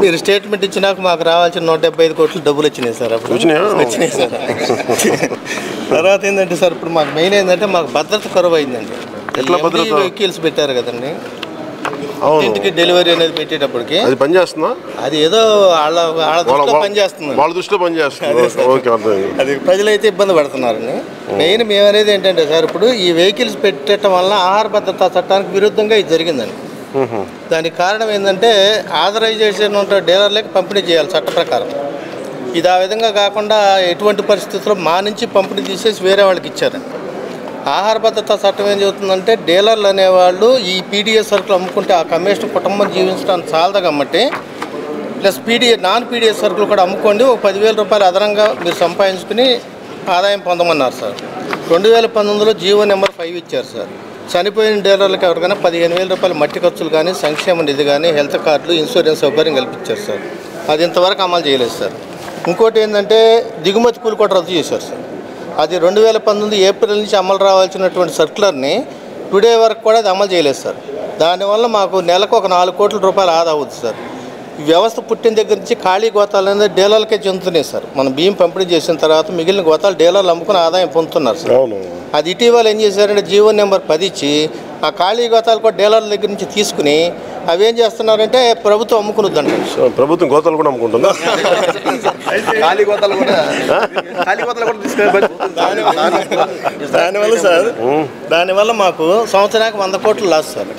మీరు స్టేట్మెంట్ ఇచ్చినాక మాకు రావాల్సిన 175 కోట్లు డబ్బులు వచ్చినాయి సార్. అప్పుడు వచ్చినాయి సార్. తర్వాత ఏంటంటే సార్ ఇప్పుడు మాకు మెయిన్ ఏంటంటే మాకు భద్రత కరువు అయిందండి. వెహికల్స్ పెట్టారు కదండి, ఇంటికి డెలివరీ అనేది పెట్టేటప్పటికి అది పనిచేస్తుందా? అది ఏదో వాళ్ళ పనిచేస్తుంది, వాళ్ళ దృష్టిలో పనిచేస్తుంది. అది ప్రజలైతే ఇబ్బంది పడుతున్నారండి. మెయిన్ మేమనేది ఏంటంటే సార్, ఇప్పుడు ఈ వెహికల్స్ పెట్టడం వల్ల ఆహార భద్రతా చట్టానికి విరుద్ధంగా ఇది జరిగిందండి. దానికి కారణం ఏంటంటే ఆథరైజేషన్ ఉంటే డీలర్లకి పంపిణీ చేయాలి చట్ట ప్రకారం. ఇది ఆ విధంగా కాకుండా ఎటువంటి పరిస్థితుల్లో మా నుంచి పంపిణీ తీసేసి వేరే వాళ్ళకి ఇచ్చారండి. ఆహార భద్రతా చట్టం ఏం చెబుతుందంటే డీలర్లు అనేవాళ్ళు ఈ పీడిఎస్ సరుకులు అమ్ముకుంటే ఆ కమిషన్ కుటుంబం జీవించడానికి చాలదు కాబట్టి ప్లస్ నాన్ పీడిఎస్ సరుకులు కూడా అమ్ముకోండి, ఒక 10,000 రూపాయలు అదనంగా మీరు సంపాదించుకుని ఆదాయం పొందమన్నారు సార్. 2019లో జీవో నెంబర్ 5 ఇచ్చారు సార్. చనిపోయిన డీలర్లకు ఎవరికైనా 15,000 రూపాయలు మట్టి ఖర్చులు కానీ, సంక్షేమ నిధి కానీ, హెల్త్ కార్డులు, ఇన్సూరెన్స్ సౌకర్యం కల్పించారు సార్. అది ఇంతవరకు అమలు చేయలేదు సార్. ఇంకోటి ఏంటంటే దిగుమతి కూలి కూడా రద్దు చేశారు సార్. అది 2019 ఏప్రిల్ నుంచి అమలు రావాల్సినటువంటి సర్క్యులర్ని టుడే వరకు కూడా అది అమలు చేయలేదు సార్. దానివల్ల మాకు నెలకు ఒక 4 కోట్ల రూపాయలు ఆదా అవుతుంది సార్. ఈ వ్యవస్థ పుట్టిన దగ్గర నుంచి ఖాళీ గోతాలు అనేది డీలర్లకే చెందుతున్నాయి సార్. మనం బియ్యం పంపిణీ చేసిన తర్వాత మిగిలిన గోతాలు డీలర్లు అమ్ముకుని ఆదాయం పొందుతున్నారు సార్. అది ఇటీవల ఏం చేశారంటే జీవో నెంబర్ 10 ఇచ్చి ఆ ఖాళీ గోతాలు కూడా డీలర్ల దగ్గర నుంచి తీసుకుని అవి ఏం చేస్తున్నారంటే ప్రభుత్వం అమ్ముకునుద్దంట. ప్రభుత్వం గోతాలు కూడా అమ్ముకుంటుందా? దానివల్ల సార్, దానివల్ల మాకు సంవత్సరానికి 100 కోట్లు లాస్ సార్.